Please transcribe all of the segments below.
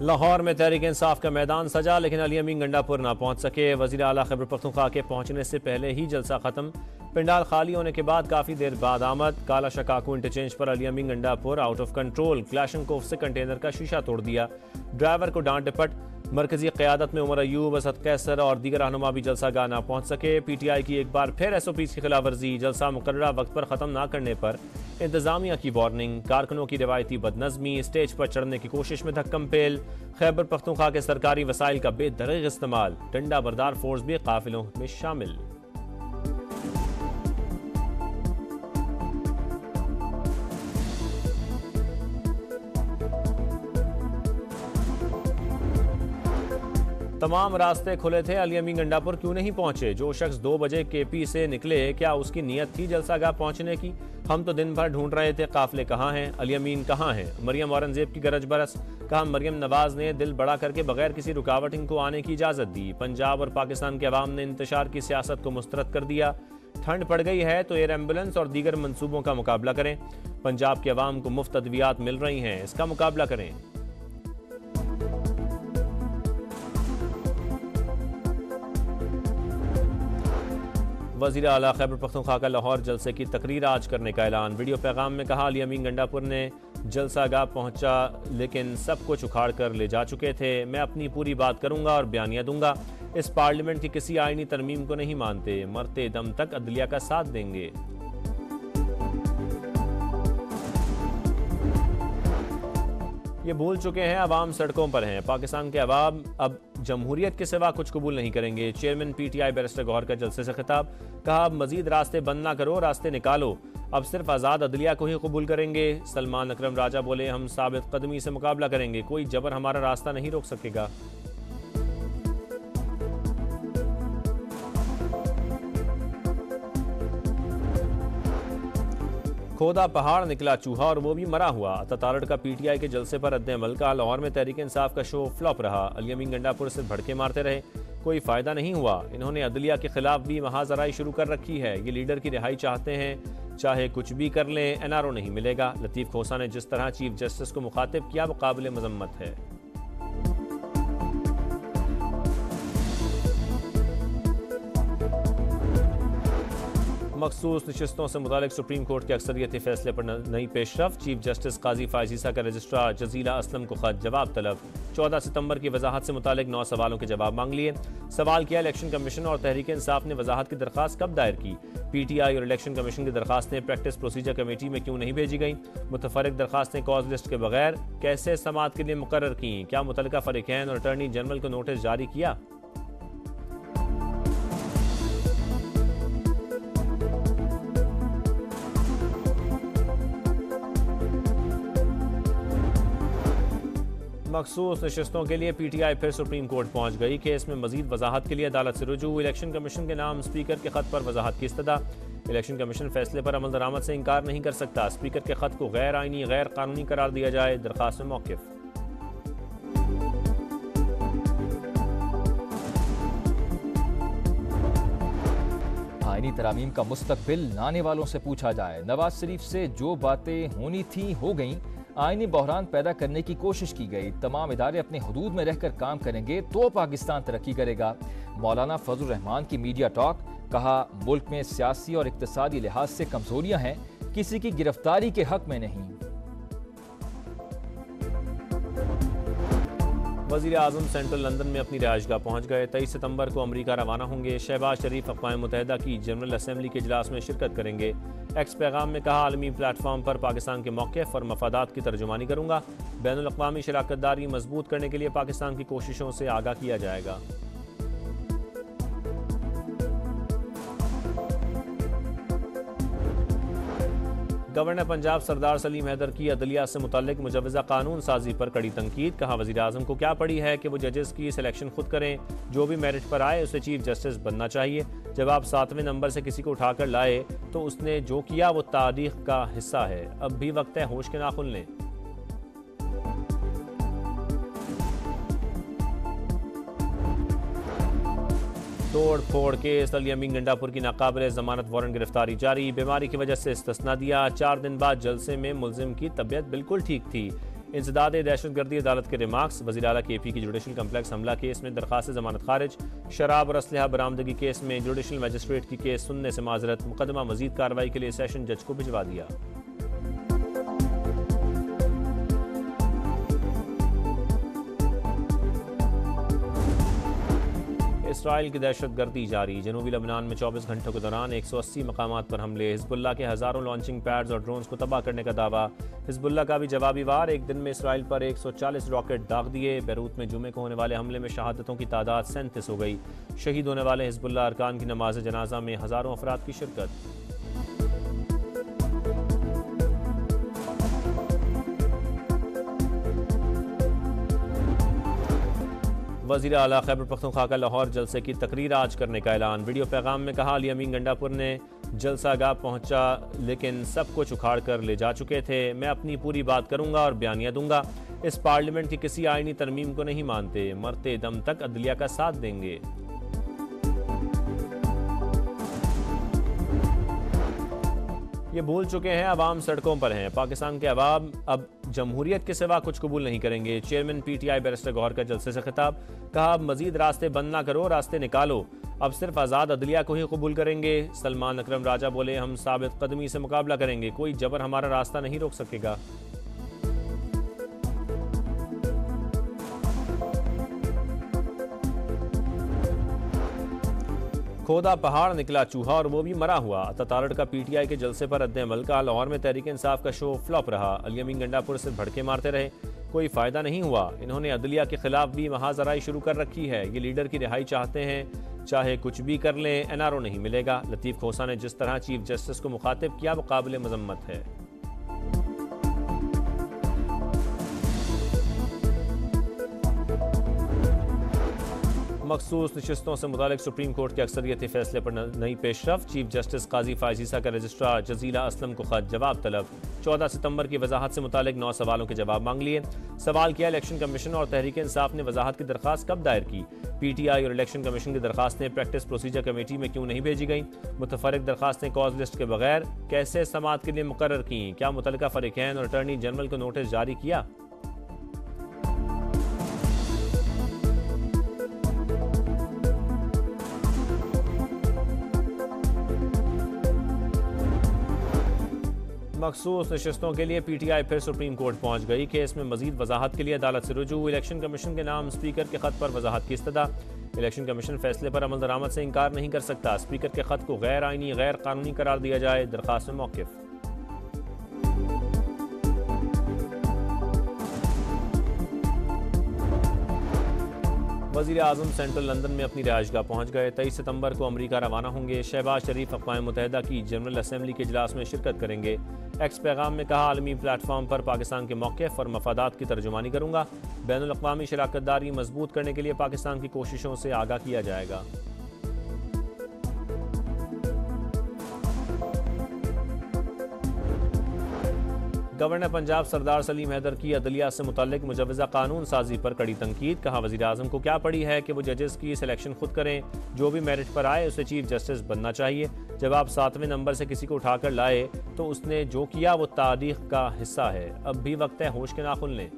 लाहौर में तहरीक इंसाफ का मैदान सजा, लेकिन अली अमीन गंडापुर ना पहुंच सके। वजीर आला खैबर पख्तूनख्वा के पहुंचने से पहले ही जलसा खत्म। पिंडाल खाली होने के बाद काफी देर बाद आमद। काला शकाकू इंटरचेंज पर अली अमीन गंडापुर आउट ऑफ कंट्रोल, क्लैशनकोफ से कंटेनर का शीशा तोड़ दिया। ड्राइवर को डांट डपट। मरकजी क़यादत में उमर अयूब, असद कैसर और दीगर रहनुमा भी जलसा गाह ना पहुंच सके। PTI की एक बार फिर SOP की खिलाफ वर्जी। जलसा मुकर्ररा वक्त पर ख़त्म ना करने पर इंतजामिया की वार्निंग। कारकुनों की रिवायती बदनज़मी, स्टेज पर चढ़ने की कोशिश में धक्कम पेल। खैबर पख्तूनख्वा के सरकारी वसाइल का बेदरग इस्तेमाल। डंडा बरदार फोर्स भी काफिलों में शामिल। तमाम रास्ते खुले थे, अली अमीन गंडापुर क्यों नहीं पहुंचे? जो शख्स 2 बजे KP से निकले, क्या उसकी नीयत थी जलसागाह पहुंचने की? हम तो दिन भर ढूंढ रहे थे काफिले कहाँ हैं, अली अमीन कहाँ हैं? मरियम औरंगजेब की गरज बरस। कहा मरियम नवाज ने दिल बड़ा करके बगैर किसी रुकावट इनको आने की इजाजत दी। पंजाब और पाकिस्तान के अवाम ने इंतशार की सियासत को मुस्तरद कर दिया। ठंड पड़ गई है तो एयर एम्बुलेंस और दीगर मंसूबों का मुकाबला करें। पंजाब के अवाम को मुफ्त अद्वियात मिल रही हैं, इसका मुकाबला करें। वज़ीर आला खैबर पख्तूनख्वा का लाहौर जलसे की तकरीर आज करने का ऐलान। वीडियो पैगाम में कहा अली अमीन गंडापुर ने जलसागाह पहुंचा, लेकिन सब कुछ उखाड़ कर ले जा चुके थे। मैं अपनी पूरी बात करूंगा और बयानिया दूंगा। इस पार्लियामेंट की किसी आईनी तरमीम को नहीं मानते, मरते दम तक अदलिया का साथ देंगे। ये भूल चुके हैं, अवाम सड़कों पर हैं। पाकिस्तान के अवाम अब जमहूरियत के सिवा कुछ कबूल नहीं करेंगे। चेयरमैन PTI बैरिस्टर गौहर का जलसे से खिताब। कहा मजीद रास्ते बंद ना करो, रास्ते निकालो। अब सिर्फ आज़ाद अदलिया को ही कबूल करेंगे। सलमान अकरम राजा बोले हम साबित कदमी से मुकाबला करेंगे, कोई जबर हमारा रास्ता नहीं रोक सकेगा। खोदा पहाड़ निकला चूहा और वो भी मरा हुआ। अतातारड़ का PTI के जलसे पर रद्द-ए-अमल का। लाहौर में तहरीक इंसाफ का शो फ्लॉप रहा। अली अमीन गंडापुर से भड़के मारते रहे, कोई फायदा नहीं हुआ। इन्होंने अदलिया के खिलाफ भी महाजराई शुरू कर रखी है। ये लीडर की रिहाई चाहते हैं, चाहे कुछ भी कर लें, NRO नहीं मिलेगा। लतीफ़ खोसा ने जिस तरह चीफ जस्टिस को मुखातिब किया वो काबिल मजम्मत है। मखसूस नशिस्तों से मुतालिक सुप्रीम कोर्ट के अक्सरियती फैसले पर नई पेशरफ। चीफ जस्टिस काजी फायजीसा का रजिस्ट्रार जजीला असलम को खत जवाब तलब। 14 सितंबर की वजाहत से मुतालिक 9 सवालों के जवाब मांग लिए। सवाल किया इलेक्शन कमीशन और तहरीक इंसाफ ने वजाहत की दरखास्त कब दायर की? PTI और इलेक्शन कमीशन की दरखास्तें प्रैक्टिस प्रोसीजर कमेटी में क्यों नहीं भेजी गई? मुतफर्रिक दरखास्तें कॉज लिस्ट के बगैर कैसे समाअत के लिए मुकर्रर की? क्या मुतल्लिका फरीकैन और अटॉर्नी जनरल को नोटिस जारी किया? मखसूस नशिस्तों के लिए PTI फिर सुप्रीम कोर्ट पहुंच गई। केस में मजीद वजाहत के लिए अदालत से रुजू। इलेक्शन कमीशन के नाम स्पीकर के खत पर वजाहत की इस्तदा। इलेक्शन कमीशन फैसले पर अमल दरामद से इंकार नहीं कर सकता। स्पीकर के खत को गैर आईनी गैर कानूनी करार दिया जाए, दरखास्त में मौक़िफ़। आईनी तरामीम का मुस्तकबिल लाने वालों से पूछा जाए। नवाज शरीफ से जो बातें होनी थी हो गई। आईनी बहरान पैदा करने की कोशिश की गई। तमाम इदारे अपने हुदूद में रहकर काम करेंगे तो पाकिस्तान तरक्की करेगा। मौलाना फजल रहमान की मीडिया टॉक। कहा मुल्क में सियासी और इक्तिसादी लिहाज से कमजोरियां हैं, किसी की गिरफ्तारी के हक में नहीं। वज़ीर आज़म सेंट्रल लंदन में अपनी रिहाइशगाह पहुंच गए। 23 सितंबर को अमरीका रवाना होंगे। शहबाज शरीफ अक़वाम मुत्तहिदा की जनरल असम्बली के इजलास में शिरकत करेंगे। एक्स पैगाम में कहा आलमी प्लेटफॉर्म पर पाकिस्तान के मौक़िफ़ और मफादात की तर्जुमानी करूंगा। बैनुल अक़वामी शराकतदारी मजबूत करने के लिए पाकिस्तान की कोशिशों से आगाह किया जाएगा। गवर्नर पंजाब सरदार सलीम हैदर की अदलिया से मुतल्लिक मुजव्वज़ा कानून साजी पर कड़ी तनकीद। कहा वज़ीर आज़म को क्या पड़ी है कि वो जजेस की सिलेक्शन खुद करें, जो भी मेरिट पर आए उसे चीफ जस्टिस बनना चाहिए। जब आप 7वें नंबर से किसी को उठाकर लाए तो उसने जो किया वो तारीख का हिस्सा है। अब भी वक्त है होश के नाखुन लें। तोड़ फोड़ केस। अली अमीन गंडापुर की नाकाबिल जमानत वारंट गिरफ्तारी जारी। बीमारी की वजह से इस्तिस्ना दिया। 4 दिन बाद जलसे में मुलजिम की तबीयत बिल्कुल ठीक थी। इंसदाद दहशतगर्दी अदालत के रिमार्क्स, वज़ीर आला KP की जुडिशल कम्प्लेक्स हमला केस में दरखास्त जमानत खारिज, शराब और असलहा बरामदगी केस में जुडिशल मजिस्ट्रेट की केस सुनने से माजरत, मुकदमा मजीद कार्रवाई के लिए सेशन जज को भिजवा दिया। इसराइल की दहशतगर्दी जारी, जनूबी लबनान में 24 घंटों के दौरान 180 मकामात पर हमले, हिजबुल्लाह के हज़ारों लॉन्चिंग पैड्स और ड्रोन्स को तबाह करने का दावा, हिजबुल्लाह का भी जवाबी वार, एक दिन में इसराइल पर 140 रॉकेट दाग दिए। बैरूत में जुमे को होने वाले हमले में शहादतों की तादाद 37 हो गई। शहीद होने वाले हिजबुल्लाह अरकान की नमाज जनाजा में हज़ारों अफराद की शिरकत। वज़ीर आला खैबर पख्तूनख्वा का लाहौर जलसे की तकरीर आज करने का ऐलान। वीडियो पैगाम में कहा, अली अमीन गंडापुर ने जलसागाह पहुंचा लेकिन सब कुछ उखाड़ कर ले जा चुके थे। मैं अपनी पूरी बात करूंगा और बयानिया दूंगा। इस पार्लियामेंट की किसी आईनी तरमीम को नहीं मानते, मरते दम तक अदलिया का साथ देंगे। ये भूल चुके हैं, अवाम सड़कों पर हैं। पाकिस्तान के अवाम अब जमहूरियत के सिवा कुछ कबूल नहीं करेंगे। चेयरमैन PTI बैरिस्टर गौहर का जलसे से खिताब, कहा अब मजीद रास्ते बंद ना करो, रास्ते निकालो, अब सिर्फ आज़ाद अदलिया को ही कबूल करेंगे। सलमान अकरम राजा बोले, हम साबित कदमी से मुकाबला करेंगे, कोई जबर हमारा रास्ता नहीं रोक सकेगा। खोदा पहाड़ निकला चूहा और वो भी मरा हुआ। अतातारड़ का PTI के जलसे पर रद्द-ए-अमल का। लाहौर में तहरीक इंसाफ का शो फ्लॉप रहा। अली अमीन गंडापुर से भड़के मारते रहे, कोई फ़ायदा नहीं हुआ। इन्होंने अदलिया के खिलाफ भी महाजराई शुरू कर रखी है। ये लीडर की रिहाई चाहते हैं, चाहे कुछ भी कर लें, NRO नहीं मिलेगा। लतीफ़ खोसा ने जिस तरह चीफ जस्टिस को मुखातिब किया वो काबिल मजम्मत है। मखसूस नशिस्तों से मुतालिक सुप्रीम कोर्ट के अक्सरियती फैसले पर नई पेशरफ। चीफ जस्टिस काजी फायजीसा का रजिस्ट्रार जजीला असलम को खत, जवाब तलब। 14 सितंबर की वजाहत से मुतालिक 9 सवालों के जवाब मांग लिए। सवाल किया, इलेक्शन कमीशन और तहरीक इंसाफ ने वजाहत की दरखास्त कब दायर की? PTI और इलेक्शन कमीशन की दरखास्तें प्रैक्टिस प्रोसीजर कमेटी में क्यों नहीं भेजी गई? मुतफर्रिक दरखास्तें कॉज लिस्ट के बगैर कैसे समाअत के लिए मुकर्रर की? क्या मुतल्लिका फरीकैन और अटॉर्नी जनरल को नोटिस जारी किया? मखसूस नशिस्तों के लिए PTI फिर सुप्रीम कोर्ट पहुंच गई। केस में मजीद वजाहत के लिए अदालत से रुजू। इलेक्शन कमीशन के नाम स्पीकर के खत पर वजाहत की इस्तदा। इलेक्शन कमीशन फैसले पर अमल दरामद से इनकार नहीं कर सकता। स्पीकर के खत को गैर आईनी, गैर कानूनी करार दिया जाए। दरखास्त में मौक़िफ़। वज़ीर आज़म सेंट्रल लंदन में अपनी रिहाइशगाह पहुँच गए। 23 सितंबर को अमरीका रवाना होंगे। शहबाज शरीफ अक़वाम मुत्तहिदा की जनरल असम्बली के इजलास में शिरकत करेंगे। एक्स पैगाम में कहा, आलमी प्लेटफॉर्म पर पाकिस्तान के मौक़िफ़ और मफादात की तर्जुमानी करूँगा। बैनुल अक़वामी शराकतदारी मजबूत करने के लिए पाकिस्तान की कोशिशों से आगाह किया जाएगा। गवर्नर पंजाब सरदार सलीम हैदर की अदलिया से मुतल्लिक मुजवज़ा कानून साजी पर कड़ी तनकीद। कहा, वज़ीर आज़म को क्या पड़ी है कि वो जजेस की सिलेक्शन खुद करें, जो भी मेरिट पर आए उसे चीफ जस्टिस बनना चाहिए। जब आप 7वें नंबर से किसी को उठाकर लाए तो उसने जो किया वो तारीख का हिस्सा है। अब भी वक्त है होश के नाखुन लें।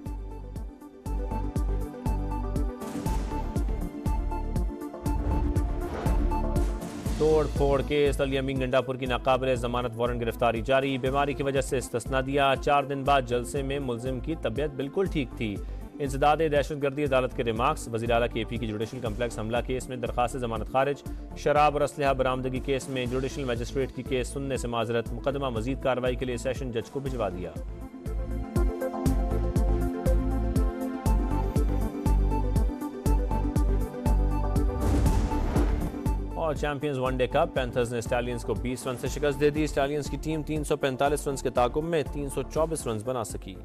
तोड़ फोड़ केस, अली अमीन गंडापुर की नाकाबिल जमानत वारंट गिरफ्तारी जारी। बीमारी की वजह से इस्तिस्ना दिया। 4 दिन बाद जलसे में मुलजिम की तबीयत बिल्कुल ठीक थी। इंसदाद दहशतगर्दी अदालत के रिमार्क्स, वज़ीर आला KP की जुडिशल कम्प्लेक्स हमला केस में दरखास्त जमानत खारिज, शराब और असलहा बरामदगी केस में जुडिशल मजिस्ट्रेट की केस सुनने से माजरत, मुकदमा मजीद कार्रवाई के लिए सेशन जज को भिजवा दिया। और चैंपियंस वनडे कप, पैंथर्स ने स्टैलियंस को 20 रन से शिकस्त दे दी। स्टैलियंस की टीम 345 रन के ताकुब में 324 रन बना सकी।